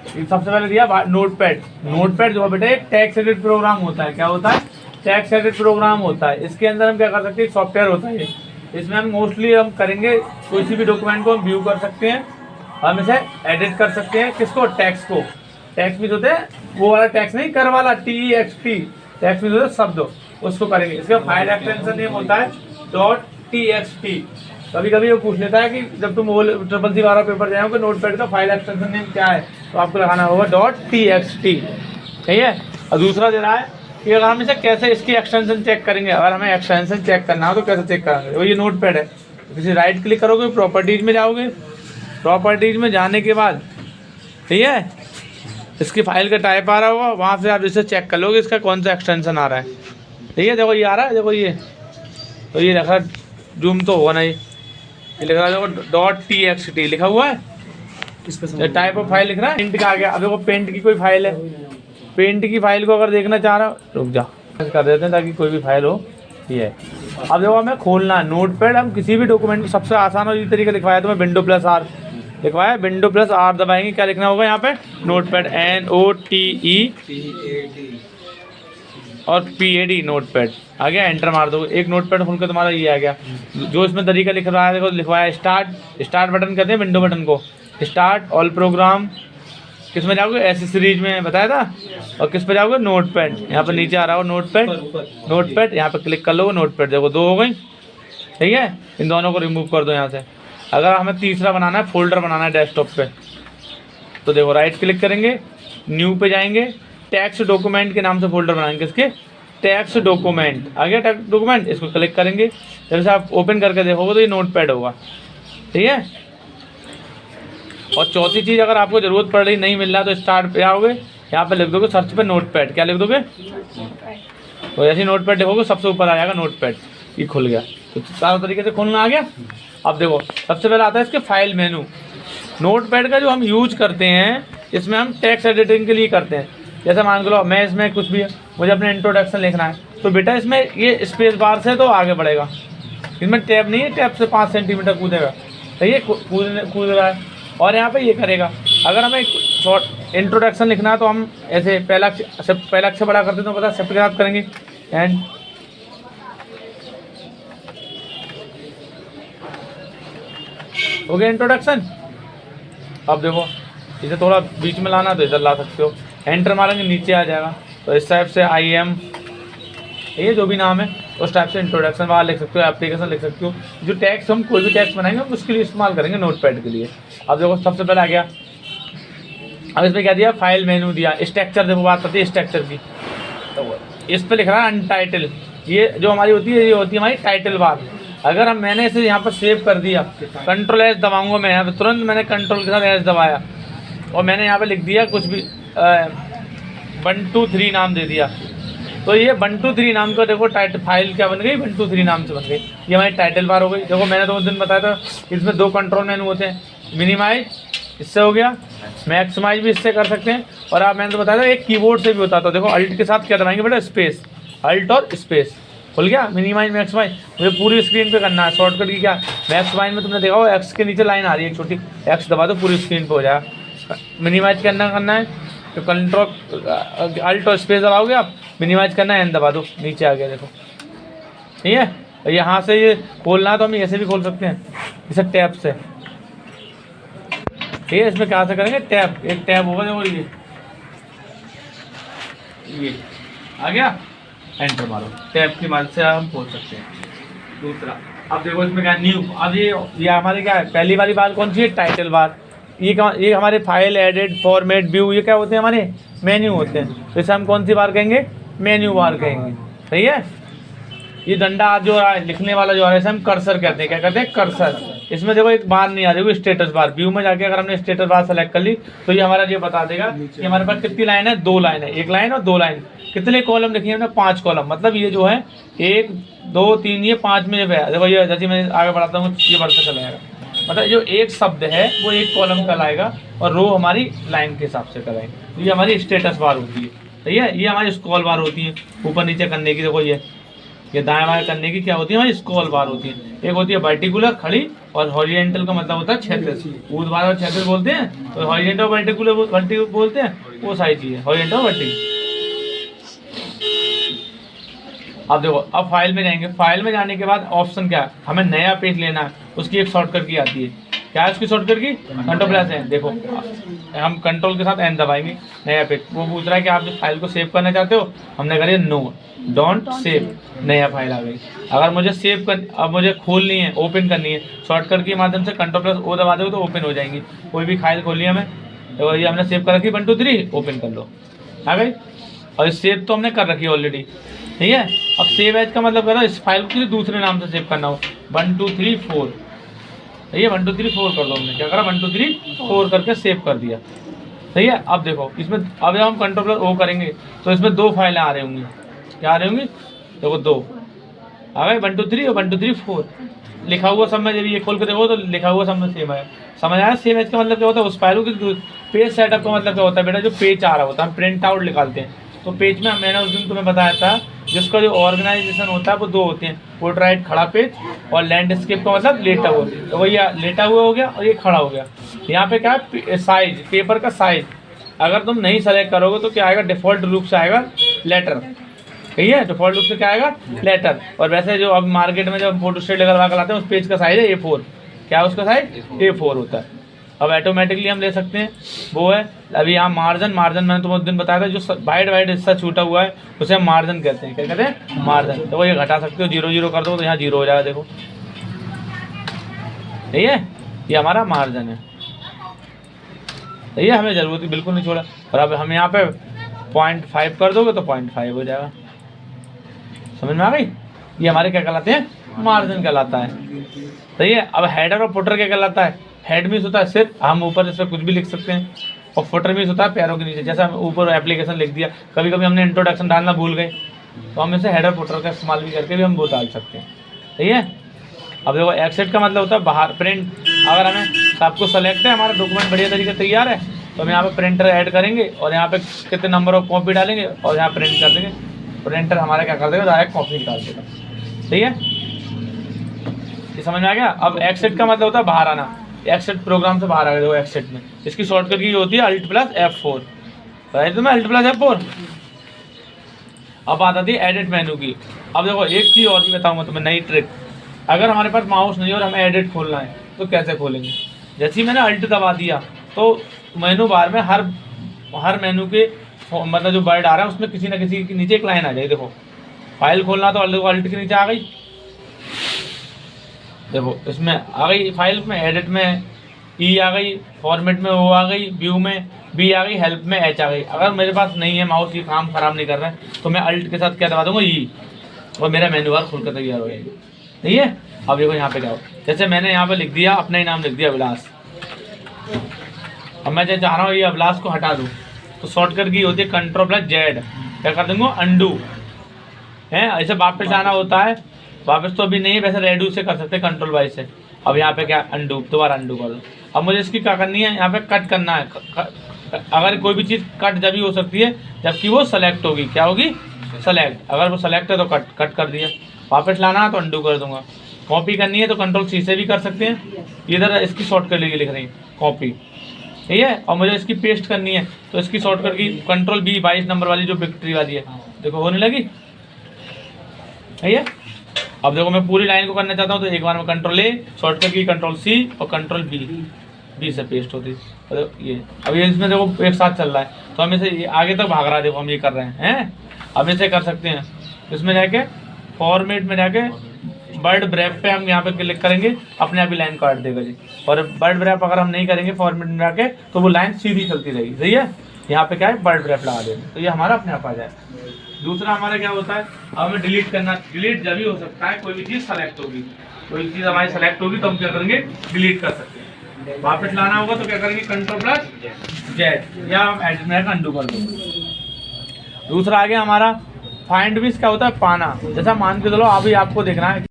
सबसे पहले दिया नोटपैड। नोटपैड जो है बेटा एक टेक्स्ट एडिट प्रोग्राम होता है। क्या होता है? टेक्स्ट एडिट प्रोग्राम होता है। इसके अंदर हम क्या कर सकते हैं, सॉफ्टवेयर होता है। इसमें हम मोस्टली हम करेंगे किसी भी डॉक्यूमेंट को हम व्यू कर सकते हैं, हम इसे एडिट कर सकते हैं। किसको? टेक्स्ट को। टेक्स्ट में होते हैं वो वाला टेक्स्ट नहीं, कर वाला TXT, टेक्स्ट में होते शब्द, उसको करेंगे। इसका फाइल एक्सटेंशन नेम होता है .txt। कभी कभी वो पूछ लेता है कि जब तुम वो CCC वाला पेपर जाओगे नोटपैड का फाइल एक्सटेंशन नेम क्या है, तो आपको लगाना होगा .txt। सही है। और दूसरा दे रहा है कि अगर हम इसे कैसे इसकी एक्सटेंशन चेक करेंगे, अगर हमें एक्सटेंशन चेक करना हो तो कैसे चेक करेंगे। वो ये नोटपैड है, किसी राइट क्लिक करोगे, प्रॉपर्टीज में जाओगे, प्रॉपर्टीज में जाने के बाद ठीक है इसकी फाइल का टाइप आ रहा होगा, वहाँ से आप इसे चेक कर लोगे इसका कौन सा एक्सटेंशन आ रहा है। ठीक है, देखो ये आ रहा है, देखो ये, तो ये रखा जूम तो होगा ना, ये लिख रहा है देखो .txt लिखा हुआ है, इस पे टाइप ऑफ फाइल लिख रहा है। पेंट का आ गया। अब देखो पेंट की कोई फाइल है, पेंट की फाइल को अगर देखना चाह रहा हो, रुक जा कर देते हैं ताकि कोई भी फाइल हो। ये है। अब देखो हमें खोलना है नोटपैड, हम किसी भी डॉक्यूमेंट सबसे आसान और इसी तरीके लिखवाया तो मैं Window+R लिखवाया, Window+R दबाएंगे, क्या लिखना होगा यहाँ पे, नोटपैड NOTE और PAD नोटपैड आ गया। एंटर मार दो, एक नोटपैड खुल के तुम्हारा ये आ गया। जो इसमें तरीका लिख रहा है देखो, लिखवाया स्टार्ट बटन कहते हैं विंडो बटन को, स्टार्ट ऑल प्रोग्राम, किस में जाओगे, एसेसरीज में बताया था, और किस पे जाओगे, नोटपैड। यहाँ पर नीचे आ रहा हो नोटपैड, यहाँ पे क्लिक कर लो, नोटपैड देखो 2 हो गई। ठीक है, इन दोनों को रिमूव कर दो यहाँ से। अगर हमें तीसरा बनाना है, फोल्डर बनाना है डेस्कटॉप पे, तो देखो राइट क्लिक करेंगे, न्यू पे जाएंगे, टेक्स्ट डॉक्यूमेंट के नाम से फोल्डर बनाएंगे। किसके? टेक्स्ट डॉक्यूमेंट आ गया, टेक्स्ट डॉक्यूमेंट, इसको क्लिक करेंगे। जैसे आप ओपन करके देखोगे तो ये नोटपैड होगा। ठीक है, और चौथी चीज़ अगर आपको ज़रूरत पड़ रही, नहीं मिल रहा, तो स्टार्ट पे आओगे, यहाँ पे लिख दोगे सर्च पे नोटपैड, क्या लिख दोगे, तो ऐसे नोटपैड देखोगे सबसे ऊपर आ जाएगा नोटपैड, ये खुल गया। तो सारे तरीके से खोलना आ गया। अब देखो सबसे पहले आता है इसके फाइल मेनू। नोटपैड का जो हम यूज करते हैं, इसमें हम टेक्स्ट एडिटिंग के लिए करते हैं। जैसे मान लो मैं इसमें कुछ भी मुझे अपने इंट्रोडक्शन लिखना है, तो बेटा इसमें ये स्पेस बार से तो आगे बढ़ेगा, इसमें टैब नहीं है, टैब से 5 सेंटीमीटर कूदेगा, तो ये कूद रहा है, और यहाँ पे ये करेगा। अगर हमें शॉर्ट इंट्रोडक्शन लिखना है तो हम ऐसे पहला अक्षर बड़ा करते तो पता शिफ्ट के साथ करेंगे, एंड हो गया इंट्रोडक्शन। अब देखो इसे थोड़ा बीच में लाना तो इधर ला सकते हो, एंटर मारेंगे नीचे आ जाएगा। तो इस टाइप से IM ये जो भी नाम है उस टाइप से इंट्रोडक्शन वहाँ लिख सकते हो, एप्लीकेशन लिख सकते हो। जो टेक्स्ट हम कोई भी टेक्स्ट बनाएंगे उसके लिए इस्तेमाल करेंगे नोटपैड के लिए। अब देखो सबसे पहले आ गया, अब इसमें क्या दिया, फाइल मेनू दिया, स्ट्रक्चर देखो बात करती है स्ट्रक्चर की, तो इस पर लिख रहा है अनटाइटल, ये जो हमारी होती है, ये होती है हमारी टाइटल बार। अगर हम मैंने इसे यहाँ पर सेव कर दिया, Ctrl+S दबाऊंगा मैं, यहाँ पर तुरंत मैंने कंट्रोल के साथ S दबाया और मैंने यहाँ पे लिख दिया कुछ भी 1 2 3 नाम दे दिया, तो ये 1 2 3 नाम का देखो टाइटल फाइल क्या बन गई, 1 2 3 नाम से बन गई। ये हमारी टाइटल बार हो गई। देखो मैंने तो उस दिन बताया था इसमें 2 कंट्रोल मेनू होते हैं, मिनिमाइज इससे हो गया, मैक्सिमाइज भी इससे कर सकते हैं, और आप मैंने तो बताया था एक कीबोर्ड से भी होता था। देखो अल्ट के साथ क्या दबाएंगे बेटा, स्पेस, अल्ट और स्पेस, खुल गया मिनिमाइज मैक्सिमाइज। मुझे पूरी स्क्रीन पे करना है, शॉर्टकट की क्या, मैक्सिमाइज में तुमने देखा हो एक्स के नीचे लाइन आ रही है एक छोटी, एक्स दबा दो पूरी स्क्रीन पे हो जाएगा। मिनिमाइज करना है तो कंट्रोल अल्ट और स्पेस दबाओगे आप, मिनिमाइज करना है एन दबा दो, नीचे आ गया देखो। ठीक है, यहाँ से ये खोलना है तो हम ऐसे भी खोल सकते हैं, इसे टैब से। ठीक है, इसमें क्या से करेंगे, टैब, एक टैब होगा देखो, ये आ गया, एंटर मारो, टैब की मदद से हम खोल सकते हैं। दूसरा अब देखो इसमें क्या न्यू, अब ये हमारे क्या है, पहली वाली बार कौन सी है, टाइटल बार। ये हमारे फाइल, एडिट, फॉर्मेट, व्यू, ये क्या होते हैं, हमारे मेन्यू होते हैं। तो इसे हम कौन सी बार कहेंगे, मेन्यू बार कहेंगे। सही है, ये डंडा जो आ रहा है लिखने वाला जो आ रहा है, इसे हम कर्सर कहते हैं। क्या कहते हैं, कर्सर। इसमें देखो एक बार नहीं आ रही, वो स्टेटस बार। व्यू में जाके अगर हमने स्टेटस बार सेलेक्ट कर ली तो ये हमारा ये बता देगा कि हमारे पास कितनी लाइन है, 2 लाइन है, 1 लाइन और 2 लाइन। कितने कॉलम लिखी है हमने, 5 कॉलम। मतलब ये जो है 1 2 3 ये 5 में देखो, ये जैसे मैं आगे बढ़ाता हूँ ये बढ़ता चला जाएगा। मतलब जो एक शब्द है वो 1 कॉलम कहलाएगा और रो हमारी लाइन के हिसाब से कहलाएगी। ये हमारी स्टेटस बार होती है। सही है, ये हमारी स्क्रॉल बार होती है ऊपर नीचे करने की। देखो ये दाएं बाएं करने की क्या होती है, हमारी स्क्रॉल बार होती है। एक होती है वर्टिकुलर खड़ी, और हॉरिजेंटल का मतलब होता है क्षैतिज, ऊर्ध्वाधर और क्षैतिज बोलते हैं, तो हॉरिजेंटल और वर्टिकल बोलते हैं, वो सारी चीज़ है हॉरिजेंटल और वर्टिकल। अब देखो, अब फाइल में जाएंगे, फाइल में जाने के बाद ऑप्शन क्या है, हमें नया पेज लेना है, उसकी एक शॉर्टकट की आती है, क्या है उसकी शॉर्टकट की, कंट्रोल+N। देखो हम कंट्रोल के साथ N दबाएंगे, नया पेज। वो पूछ रहा है कि आप जो फाइल को सेव करना चाहते हो, हमने करिए नो, डोंट सेव, नया फाइल आ गई। अगर मुझे सेव कर, अब मुझे खोलनी है, ओपन करनी है, शॉर्टकट के माध्यम से कंट्रोल+O दबा दोगे तो ओपन हो जाएंगी। कोई भी फाइल खोलनी है हमें, तो ये हमने सेव कर रखी 1 2 3, ओपन कर लो, आ गई। और सेव तो हमने कर रखी है ऑलरेडी, ठीक है। अब सेव एज का मतलब करो इस फाइल को किसी दूसरे नाम से सेव करना हो, 1 2 3 4, सही है, 1 2 3 4 कर दो। हमने क्या करा, 1 2 3 4 करके सेव कर दिया, सही है। अब देखो इसमें, अब जब हम कंट्रोल+O करेंगे तो इसमें 2 फाइलें आ रही होंगी, क्या आ रही होंगी, देखो 2 आ गए, 1 2 3 और 1 2 3 4 लिखा हुआ सब में। जब ये खोल के देखो तो लिखा हुआ सब में सेम है, समझ आया। सेव एज का मतलब क्या होता है, उस फाइल को पेज सेटअप का मतलब क्या होता है बेटा, जो पेज आ रहा होता है हम प्रिंट आउट निकालते हैं, तो पेज में मैंने उस दिन तुम्हें बताया था, जिसका जो ऑर्गेनाइजेशन होता है वो 2 होते हैं, पोर्ट्रेट खड़ा पेज और लैंडस्केप का मतलब लेटा हुआ। तो वही लेटा हुआ हो गया और ये खड़ा हो गया। यहाँ पे क्या है, साइज, पेपर का साइज अगर तुम नहीं सेलेक्ट करोगे तो क्या आएगा, डिफॉल्ट रूप से आएगा लेटर, सही है, डिफॉल्ट रूप से क्या आएगा, लेटर। और वैसे जो अब मार्केट में जब फोटो स्टेट लगा कर लाते हैं उस पेज का साइज है A4, क्या उसका साइज A4 होता है। अब ऑटोमेटिकली हम ले सकते हैं, वो है अभी यहाँ मार्जिन मैंने तुम्हें उस दिन बताया था, जो वाइड हिस्सा छूटा हुआ है उसे हम मार्जिन कहते हैं, क्या कहते हैं, मार्जिन। तो वो ये घटा सकते हो, 0 0 कर दो तो यहाँ 0 हो जाएगा, देखो सही है, ये हमारा मार्जिन है, सही है, हमें जरूरत ही बिल्कुल नहीं छोड़ा। और अब हम यहाँ पे 0.5 कर दोगे तो 0.5 हो जाएगा, समझ में आ गई। ये हमारे क्या कहलाते हैं, मार्जिन कहलाता है, सही है। अब हेडर और फुटर क्या कहलाता है, हेड मीन्स होता है सिर्फ, हम ऊपर इस पर कुछ भी लिख सकते हैं, और फुटर मीन्स होता है पैरों के नीचे, जैसे हम ऊपर एप्लीकेशन लिख दिया, कभी कभी हमने इंट्रोडक्शन डालना भूल गए तो हम इसे हेडर फुटर का इस्तेमाल भी करके भी हम वो डाल सकते हैं, सही है। अब देखो एक्सेप्ट का मतलब होता है बाहर प्रिंट, अगर हमें सब कुछ सेलेक्ट है, हमारा डॉक्यूमेंट बढ़िया तरीके से तैयार है, तो हम यहाँ पे प्रिंटर ऐड करेंगे और यहाँ पे कितने नंबर ऑफ कॉपी डालेंगे और यहाँ प्रिंट कर देंगे, प्रिंटर हमारा क्या कर देगा, डायरेक्ट कॉपी निकाल देगा, सही है, ये समझ में आ गया। अब एक्सेप्ट का मतलब होता है बाहर आना, एक्सेप्ट प्रोग्राम से बाहर आ गए, देखो एक्सेप्ट में इसकी शॉर्टकट की होती है Alt+F4, राइट, तो मैं Alt+F4। अब बात आती है एडिट मेनू की। अब देखो एक चीज़ और भी बताऊंगा तुम्हें, नई ट्रिक, अगर हमारे पास माउस नहीं और हमें एडिट खोलना है तो कैसे खोलेंगे। जैसे ही मैंने अल्ट दबा दिया तो मेनू बार में हर मेनू के मतलब जो वर्ड आ रहा है उसमें किसी ना किसी के नीचे एक लाइन आ जाएगी। देखो फाइल खोलना तो अल्ट के नीचे आ गई, देखो इसमें आ गई, फाइल में एडिट में ई आ गई, फॉर्मेट में ओ आ गई, व्यू में बी आ गई, हेल्प में एच आ गई। अगर मेरे पास नहीं है माउस, ये काम खराब नहीं कर रहा है, तो मैं अल्ट के साथ क्या दबा दूंगा, ई, और मेरा मेनू बार खुल कर तैयार हो जाएगी, ठीक है। अब देखो यहाँ पे क्या हो, जैसे मैंने यहाँ पे लिख दिया, अपना ही नाम लिख दिया अभिलाष। अब मैं चाह रहा हूँ ये अभिलाष को हटा दूँ, तो शॉर्टकट की होती है Ctrl+Z, क्या कर दूंगा, अंडू है। ऐसे वापस आना होता है, वापस तो अभी नहीं है, वैसे रेडू से कर सकते हैं Ctrl+Y से। अब यहाँ पे क्या, अंडू, दोबारा अंडू कर दो। अब मुझे इसकी क्या करनी है, यहाँ पे कट करना है। अगर कोई भी चीज़ कट जब ही हो सकती है जबकि वो सेलेक्ट होगी, क्या होगी, सेलेक्ट। अगर वो सेलेक्ट है तो कट कर दिया, वापस लाना है तो अंडू कर दूंगा। कॉपी करनी है तो Ctrl+C से भी कर सकते हैं, इधर इसकी शॉर्टकट लेके लिख रही है कॉपी, ठीक है। और मुझे इसकी पेस्ट करनी है तो इसकी शॉर्टकट की Ctrl+V 22 नंबर वाली जो विक्ट्री वाली है, देखो होने लगी, ठीक है। अब देखो मैं पूरी लाइन को करना चाहता हूँ तो एक बार में Ctrl+A, शॉर्टकट की Ctrl+C और Ctrl+V से पेस्ट होती है ये। अब ये इसमें देखो एक साथ चल रहा है, तो हम इसे आगे तक भाग रहा है, देखो हम ये कर रहे हैं। अब इसे कर सकते हैं, इसमें जाके फॉर्मेट में जाके वर्ड ब्रैप पे हम यहाँ पे क्लिक करेंगे, अपने आप ही लाइन काट देगा जी। और वर्ड ब्रैप अगर हम नहीं करेंगे फॉर्मेट में जाके तो वो लाइन सीधी चलती रहेगी, सही है। यहाँ पे क्या है, वर्ड ब्रैप लगा देंगे तो ये हमारा अपने आप आ जाए। दूसरा हमारा क्या होता है, अब हमें डिलीट करना, डिलीट जब भी हो सकता है कोई भी चीज़ सेलेक्ट होगी, कोई चीज़ हमारी सेलेक्ट होगी तो हम क्या करेंगे, डिलीट कर सकते हैं। वापस लाना होगा तो क्या करेंगे, Ctrl+Z, या हम एडिट में अंडू कर देंगे। दूसरा आ गया हमारा फाइंड विथ, क्या होता है, पाना। जैसा मान के चलो अभी आपको देखना है